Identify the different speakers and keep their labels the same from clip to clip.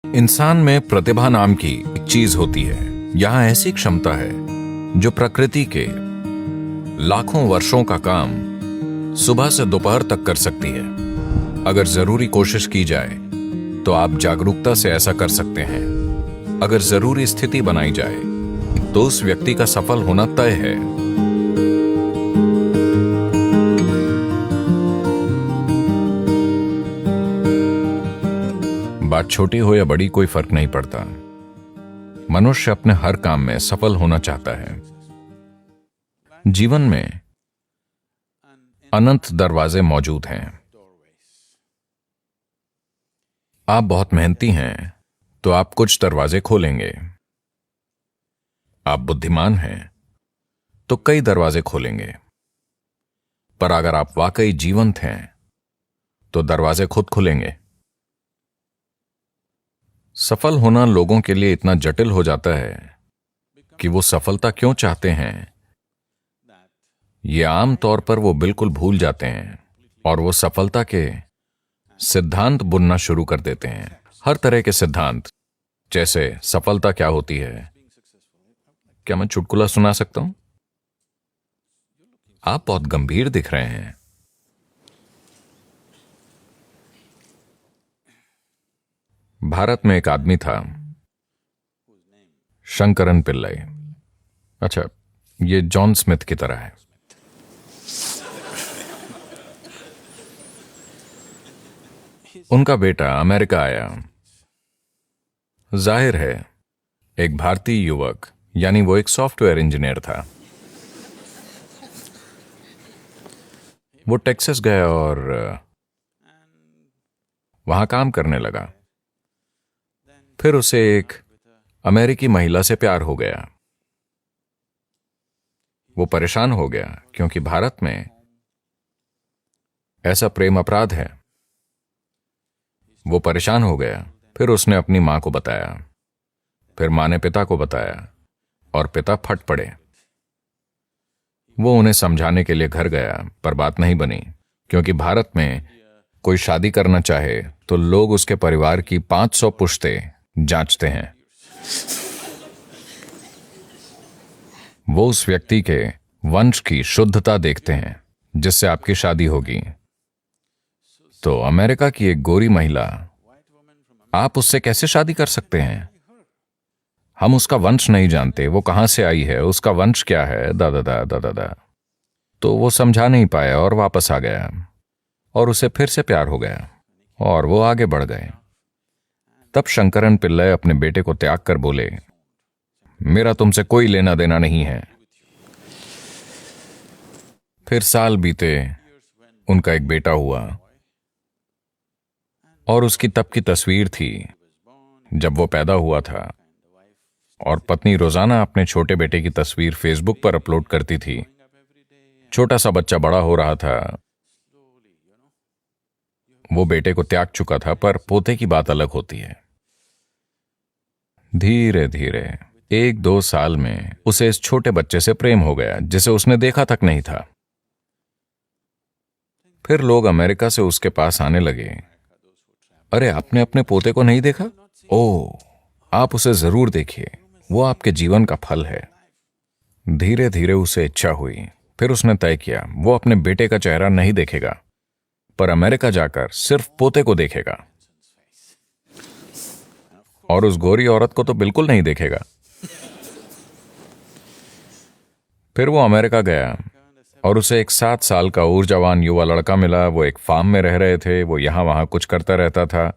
Speaker 1: इंसान में प्रतिभा नाम की एक चीज होती है। यहाँ ऐसी क्षमता है जो प्रकृति के लाखों वर्षों का काम सुबह से दोपहर तक कर सकती है। अगर जरूरी कोशिश की जाए तो आप जागरूकता से ऐसा कर सकते हैं। अगर जरूरी स्थिति बनाई जाए तो उस व्यक्ति का सफल होना तय है। बात छोटी हो या बड़ी कोई फर्क नहीं पड़ता। मनुष्य अपने हर काम में सफल होना चाहता है। जीवन में अनंत दरवाजे मौजूद हैं। आप बहुत मेहनती हैं तो आप कुछ दरवाजे खोलेंगे। आप बुद्धिमान हैं तो कई दरवाजे खोलेंगे। पर अगर आप वाकई जीवंत हैं तो दरवाजे खुद खुलेंगे। सफल होना लोगों के लिए इतना जटिल हो जाता है कि वो सफलता क्यों चाहते हैं ये आम तौर पर वो बिल्कुल भूल जाते हैं और वो सफलता के सिद्धांत बुनना शुरू कर देते हैं। हर तरह के सिद्धांत, जैसे सफलता क्या होती है। क्या मैं चुटकुला सुना सकता हूं? आप बहुत गंभीर दिख रहे हैं। भारत में एक आदमी था, शंकरन पिल्लई। अच्छा, ये जॉन स्मिथ की तरह है। उनका बेटा अमेरिका आया। जाहिर है एक भारतीय युवक, यानी वो एक सॉफ्टवेयर इंजीनियर था। वो टेक्सास गया और वहां काम करने लगा। फिर उसे एक अमेरिकी महिला से प्यार हो गया। वो परेशान हो गया क्योंकि भारत में ऐसा प्रेम अपराध है। वो परेशान हो गया। फिर उसने अपनी मां को बताया। फिर मां ने पिता को बताया और पिता फट पड़े। वो उन्हें समझाने के लिए घर गया, पर बात नहीं बनी, क्योंकि भारत में कोई शादी करना चाहे तो लोग उसके परिवार की 500 पुश्तें जांचते हैं। वो उस व्यक्ति के वंश की शुद्धता देखते हैं जिससे आपकी शादी होगी। तो अमेरिका की एक गोरी महिला, आप उससे कैसे शादी कर सकते हैं? हम उसका वंश नहीं जानते, वो कहां से आई है, उसका वंश क्या है, दादा दादा। तो वो समझा नहीं पाया और वापस आ गया और उसे फिर से प्यार हो गया और वो आगे बढ़ गए। तब शंकरन पिल्लई अपने बेटे को त्याग कर बोले, मेरा तुमसे कोई लेना देना नहीं है। फिर साल बीते, उनका एक बेटा हुआ और उसकी तब की तस्वीर थी जब वो पैदा हुआ था, और पत्नी रोजाना अपने छोटे बेटे की तस्वीर फेसबुक पर अपलोड करती थी। छोटा सा बच्चा बड़ा हो रहा था। वो बेटे को त्याग चुका था, पर पोते की बात अलग होती है। धीरे धीरे 1-2 साल में उसे इस छोटे बच्चे से प्रेम हो गया जिसे उसने देखा तक नहीं था। फिर लोग अमेरिका से उसके पास आने लगे, अरे आपने अपने पोते को नहीं देखा? ओह, आप उसे जरूर देखिए, वो आपके जीवन का फल है। धीरे धीरे उसे इच्छा हुई। फिर उसने तय किया वो अपने बेटे का चेहरा नहीं देखेगा, पर अमेरिका जाकर सिर्फ पोते को देखेगा। और उस गोरी औरत को तो बिल्कुल नहीं देखेगा। फिर वो अमेरिका गया और उसे एक 7 साल का ऊर्जावान युवा लड़का मिला। वो एक फार्म में रह रहे थे। वो यहां वहां कुछ करता रहता था।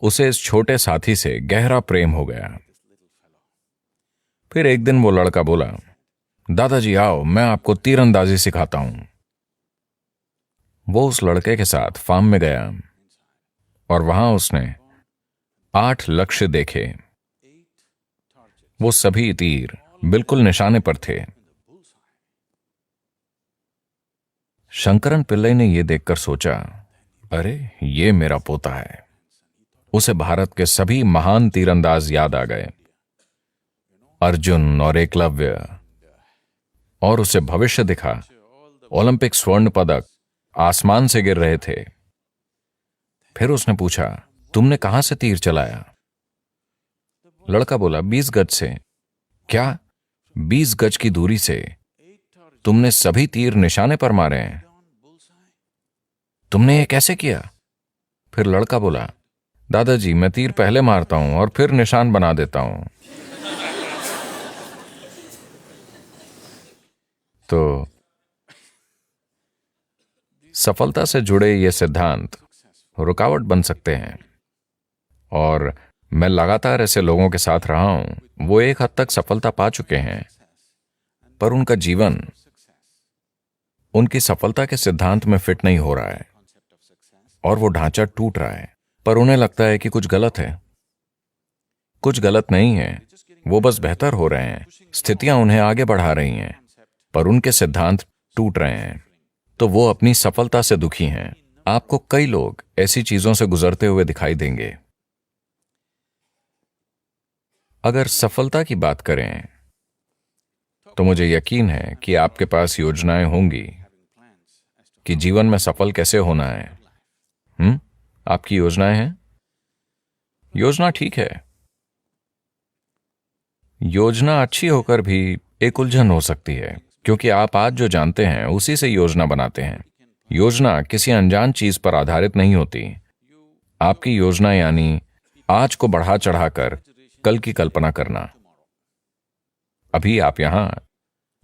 Speaker 1: उसे इस छोटे साथी से गहरा प्रेम हो गया। फिर एक दिन वो लड़का बोला, दादाजी आओ, मैं आपको तीरंदाजी सिखाता हूं। वो उस लड़के के साथ फार्म में गया और वहां उसने 8 लक्ष्य देखे। वो सभी तीर बिल्कुल निशाने पर थे। शंकरन पिल्लई ने यह देखकर सोचा, अरे ये मेरा पोता है। उसे भारत के सभी महान तीरंदाज याद आ गए, अर्जुन और एकलव्य, और उसे भविष्य दिखा। ओलंपिक स्वर्ण पदक आसमान से गिर रहे थे। फिर उसने पूछा, तुमने कहां से तीर चलाया? लड़का बोला, 20 गज से। क्या? 20 गज की दूरी से तुमने सभी तीर निशाने पर मारे हैं? तुमने ये कैसे किया? फिर लड़का बोला, दादाजी मैं तीर पहले मारता हूं और फिर निशान बना देता हूं। तो सफलता से जुड़े ये सिद्धांत रुकावट बन सकते हैं, और मैं लगातार ऐसे लोगों के साथ रहा हूं, वो एक हद तक सफलता पा चुके हैं, पर उनका जीवन उनकी सफलता के सिद्धांत में फिट नहीं हो रहा है और वो ढांचा टूट रहा है, पर उन्हें लगता है कि कुछ गलत है। कुछ गलत नहीं है, वो बस बेहतर हो रहे हैं, स्थितियां उन्हें आगे बढ़ा रही हैं, पर उनके सिद्धांत टूट रहे हैं, तो वो अपनी सफलता से दुखी हैं। आपको कई लोग ऐसी चीजों से गुजरते हुए दिखाई देंगे। अगर सफलता की बात करें तो मुझे यकीन है कि आपके पास योजनाएं होंगी कि जीवन में सफल कैसे होना है। आपकी योजनाएं हैं? योजना ठीक है। योजना अच्छी होकर भी एक उलझन हो सकती है, क्योंकि आप आज जो जानते हैं उसी से योजना बनाते हैं। योजना किसी अनजान चीज पर आधारित नहीं होती। आपकी योजना यानी आज को बढ़ा चढ़ाकर कल की कल्पना करना। अभी आप यहां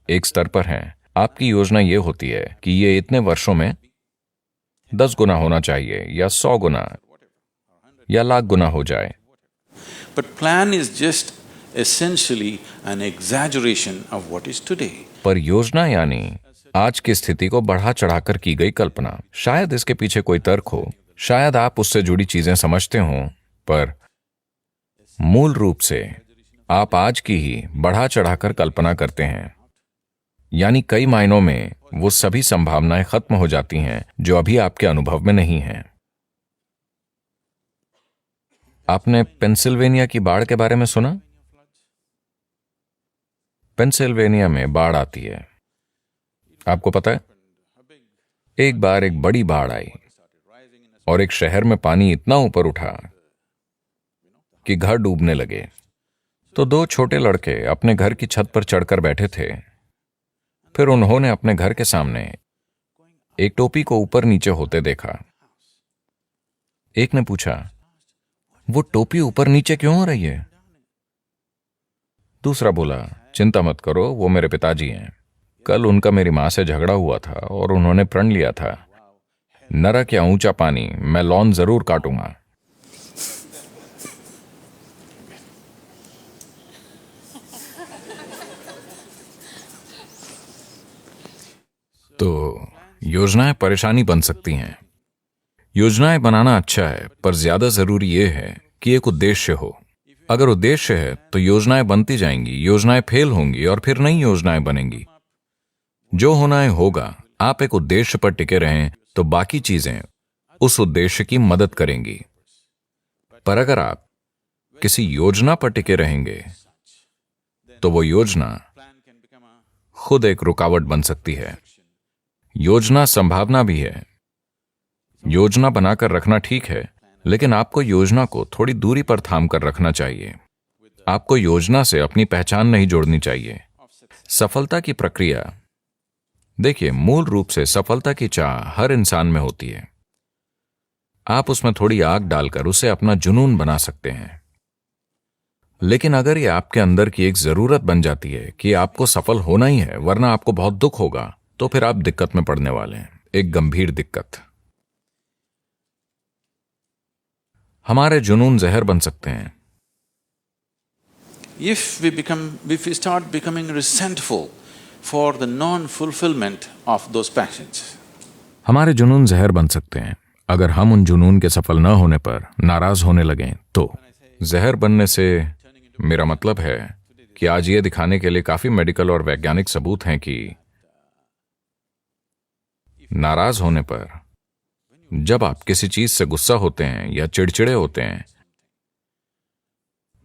Speaker 1: एक स्तर पर हैं। आपकी योजना यह होती है कि ये इतने वर्षों में 10 गुना होना चाहिए, या 100 गुना, या लाख गुना हो जाए।
Speaker 2: But plan is just essentially an exaggeration of what is today.
Speaker 1: पर योजना यानी आज की स्थिति को बढ़ा चढ़ाकर की गई कल्पना। शायद इसके पीछे कोई तर्क हो, शायद आप उससे जुड़ी चीजें समझते हों, पर मूल रूप से आप आज की ही बढ़ा चढ़ाकर कल्पना करते हैं। यानी कई मायनों में वो सभी संभावनाएं खत्म हो जाती हैं जो अभी आपके अनुभव में नहीं हैं। आपने पेंसिल्वेनिया की बाढ़ के बारे में सुना? पेंसिल्वेनिया में बाढ़ आती है। आपको पता है, एक बार एक बड़ी बाढ़ आई और एक शहर में पानी इतना ऊपर उठा कि घर डूबने लगे। तो 2 छोटे लड़के अपने घर की छत पर चढ़कर बैठे थे। फिर उन्होंने अपने घर के सामने एक टोपी को ऊपर नीचे होते देखा। एक ने पूछा, वो टोपी ऊपर नीचे क्यों हो रही है? दूसरा बोला, चिंता मत करो, वो मेरे पिताजी हैं। कल उनका मेरी मां से झगड़ा हुआ था और उन्होंने प्रण लिया था, नरक या ऊंचा पानी, मैं लॉन जरूर काटूंगा। तो योजनाएं परेशानी बन सकती हैं। योजनाएं बनाना अच्छा है, पर ज्यादा जरूरी यह है कि एक उद्देश्य हो। अगर उद्देश्य है तो योजनाएं बनती जाएंगी, योजनाएं फेल होंगी और फिर नई योजनाएं बनेंगी। जो होना है होगा। आप एक उद्देश्य पर टिके रहें तो बाकी चीजें उस उद्देश्य की मदद करेंगी। पर अगर आप किसी योजना पर टिके रहेंगे तो वो योजना खुद एक रुकावट बन सकती है। योजना संभावना भी है। योजना बनाकर रखना ठीक है, लेकिन आपको योजना को थोड़ी दूरी पर थाम कर रखना चाहिए। आपको योजना से अपनी पहचान नहीं जोड़नी चाहिए। सफलता की प्रक्रिया, देखिए, मूल रूप से सफलता की चाह हर इंसान में होती है। आप उसमें थोड़ी आग डालकर उसे अपना जुनून बना सकते हैं। लेकिन अगर ये आपके अंदर की एक जरूरत बन जाती है कि आपको सफल होना ही है वरना आपको बहुत दुख होगा, तो फिर आप दिक्कत में पड़ने वाले हैं, एक गंभीर दिक्कत। हमारे जुनून जहर बन सकते हैं।
Speaker 2: If we start becoming resentful for the non-fulfillment of those passions,
Speaker 1: हमारे जुनून जहर बन सकते हैं अगर हम उन जुनून के सफल न होने पर नाराज होने लगें। तो जहर बनने से मेरा मतलब है कि आज ये दिखाने के लिए काफी मेडिकल और वैज्ञानिक सबूत हैं कि नाराज होने पर, जब आप किसी चीज से गुस्सा होते हैं या चिड़चिड़े होते हैं,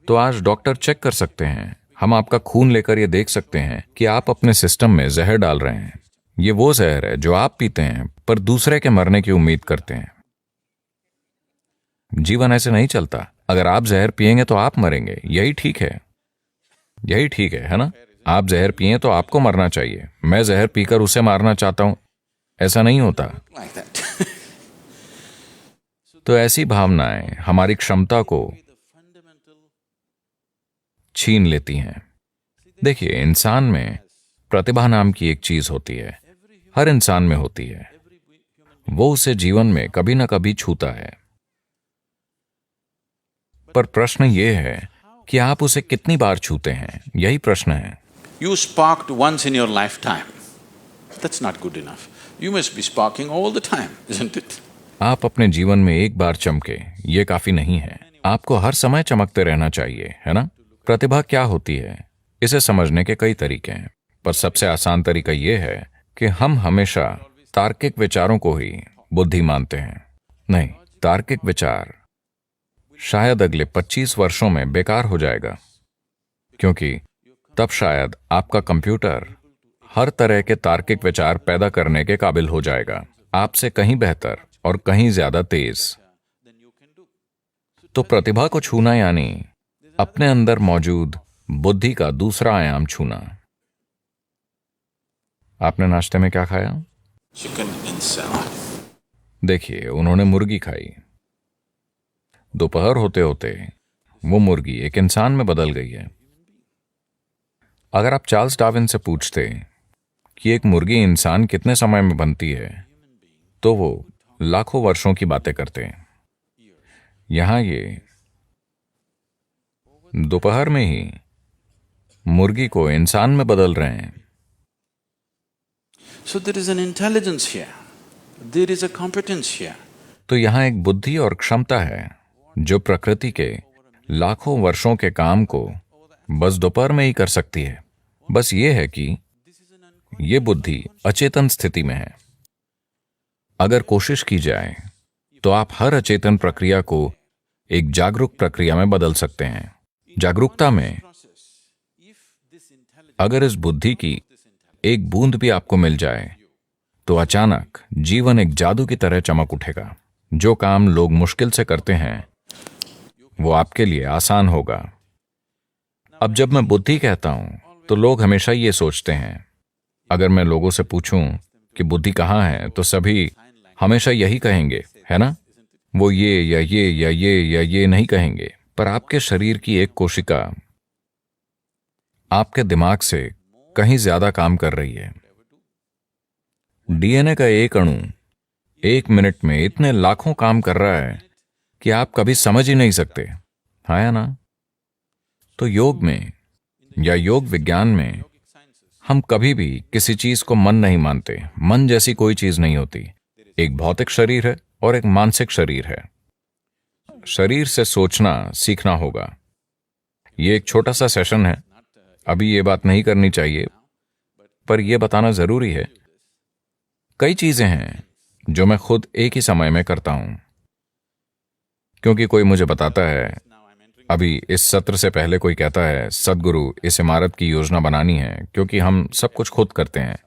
Speaker 1: तो आज डॉक्टर चेक कर सकते हैं। हम आपका खून लेकर यह देख सकते हैं कि आप अपने सिस्टम में जहर डाल रहे हैं। ये वो जहर है जो आप पीते हैं पर दूसरे के मरने की उम्मीद करते हैं। जीवन ऐसे नहीं चलता। अगर आप जहर पिएंगे तो आप मरेंगे, यही ठीक है, यही ठीक है ना? आप जहर पिए तो आपको मरना चाहिए, मैं जहर पीकर उसे मारना चाहता हूं, ऐसा नहीं होता।
Speaker 2: like that.
Speaker 1: तो ऐसी भावनाएं हमारी क्षमता को छीन लेती हैं। देखिए, इंसान में प्रतिभा नाम की एक चीज होती है, हर इंसान में होती है, वो उसे जीवन में कभी ना कभी छूता है। पर प्रश्न ये है कि आप उसे कितनी बार छूते हैं, यही प्रश्न है।
Speaker 2: You sparked once in your lifetime. That's not good enough. You must be sparking all the time, isn't it?
Speaker 1: आप अपने जीवन में एक बार चमके, ये काफी नहीं है, आपको हर समय चमकते रहना चाहिए, है ना? प्रतिभा क्या होती है, इसे समझने के कई तरीके हैं, पर सबसे आसान तरीका यह है कि हम हमेशा तार्किक विचारों को ही बुद्धि मानते हैं। नहीं, तार्किक विचार शायद अगले 25 वर्षों में बेकार हो जाएगा, क्योंकि तब शायद आपका कंप्यूटर हर तरह के तार्किक विचार पैदा करने के काबिल हो जाएगा, आपसे कहीं बेहतर और कहीं ज्यादा तेज। तो प्रतिभा को छूना यानी अपने अंदर मौजूद बुद्धि का दूसरा आयाम छूना। आपने नाश्ते में क्या खाया?
Speaker 2: Chicken and salad.
Speaker 1: देखिए, उन्होंने मुर्गी खाई। दोपहर होते होते वो मुर्गी एक इंसान में बदल गई है। अगर आप चार्ल्स डार्विन से पूछते कि एक मुर्गी इंसान कितने समय में बनती है, तो वो लाखों वर्षों की बातें करते हैं। यहां ये दोपहर में ही मुर्गी को इंसान में बदल रहे हैं।
Speaker 2: So there is an intelligence here. There is a competence here.
Speaker 1: तो यहां एक बुद्धि और क्षमता है जो प्रकृति के लाखों वर्षों के काम को बस दोपहर में ही कर सकती है। बस ये है कि ये बुद्धि अचेतन स्थिति में है। अगर कोशिश की जाए तो आप हर अचेतन प्रक्रिया को एक जागरूक प्रक्रिया में बदल सकते हैं। जागरूकता में अगर इस बुद्धि की एक बूंद भी आपको मिल जाए तो अचानक जीवन एक जादू की तरह चमक उठेगा। जो काम लोग मुश्किल से करते हैं वो आपके लिए आसान होगा। अब जब मैं बुद्धि कहता हूं तो लोग हमेशा ये सोचते हैं, अगर मैं लोगों से पूछूं कि बुद्धि कहां है तो सभी हमेशा यही कहेंगे, है ना? वो ये या ये या ये या ये नहीं कहेंगे। पर आपके शरीर की एक कोशिका आपके दिमाग से कहीं ज्यादा काम कर रही है। डीएनए का एक अणु 1 मिनट में इतने लाखों काम कर रहा है कि आप कभी समझ ही नहीं सकते, हाँ या ना? तो योग में या योग विज्ञान में हम कभी भी किसी चीज को मन नहीं मानते। मन जैसी कोई चीज नहीं होती। एक भौतिक शरीर है और एक मानसिक शरीर है। शरीर से सोचना सीखना होगा। ये एक छोटा सा सेशन है, अभी ये बात नहीं करनी चाहिए, पर यह बताना जरूरी है। कई चीजें हैं जो मैं खुद एक ही समय में करता हूं, क्योंकि कोई मुझे बताता है, अभी इस सत्र से पहले कोई कहता है, सद्गुरु इस इमारत की योजना बनानी है, क्योंकि हम सब कुछ खुद करते हैं।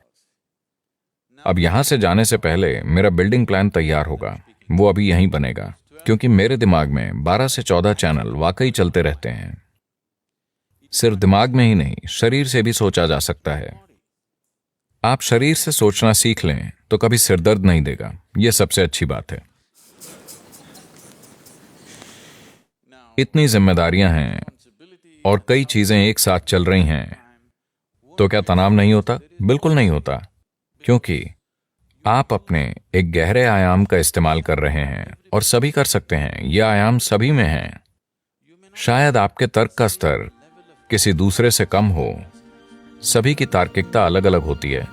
Speaker 1: अब यहां से जाने से पहले मेरा बिल्डिंग प्लान तैयार होगा, वो अभी यहीं बनेगा, क्योंकि मेरे दिमाग में 12 से 14 चैनल वाकई चलते रहते हैं। सिर्फ दिमाग में ही नहीं, शरीर से भी सोचा जा सकता है। आप शरीर से सोचना सीख लें तो कभी सिरदर्द नहीं देगा, यह सबसे अच्छी बात है। इतनी जिम्मेदारियां हैं और कई चीजें एक साथ चल रही हैं, तो क्या तनाव नहीं होता? बिल्कुल नहीं होता, क्योंकि आप अपने एक गहरे आयाम का इस्तेमाल कर रहे हैं और सभी कर सकते हैं। यह आयाम सभी में है। शायद आपके तर्क का स्तर किसी दूसरे से कम हो, सभी की तार्किकता अलग अलग होती है,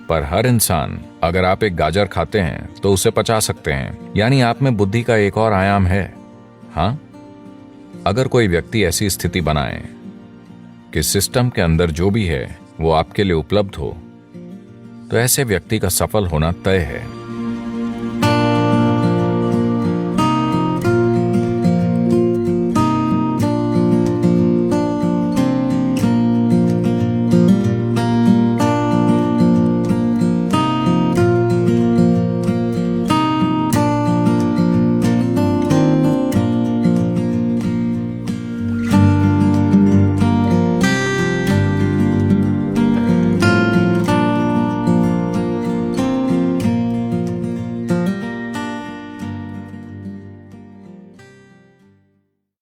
Speaker 1: पर हर इंसान, अगर आप एक गाजर खाते हैं तो उसे पचा सकते हैं, यानी आप में बुद्धि का एक और आयाम है। हाँ, अगर कोई व्यक्ति ऐसी स्थिति बनाए कि सिस्टम के अंदर जो भी है वो आपके लिए उपलब्ध हो, तो ऐसे व्यक्ति का सफल होना तय है।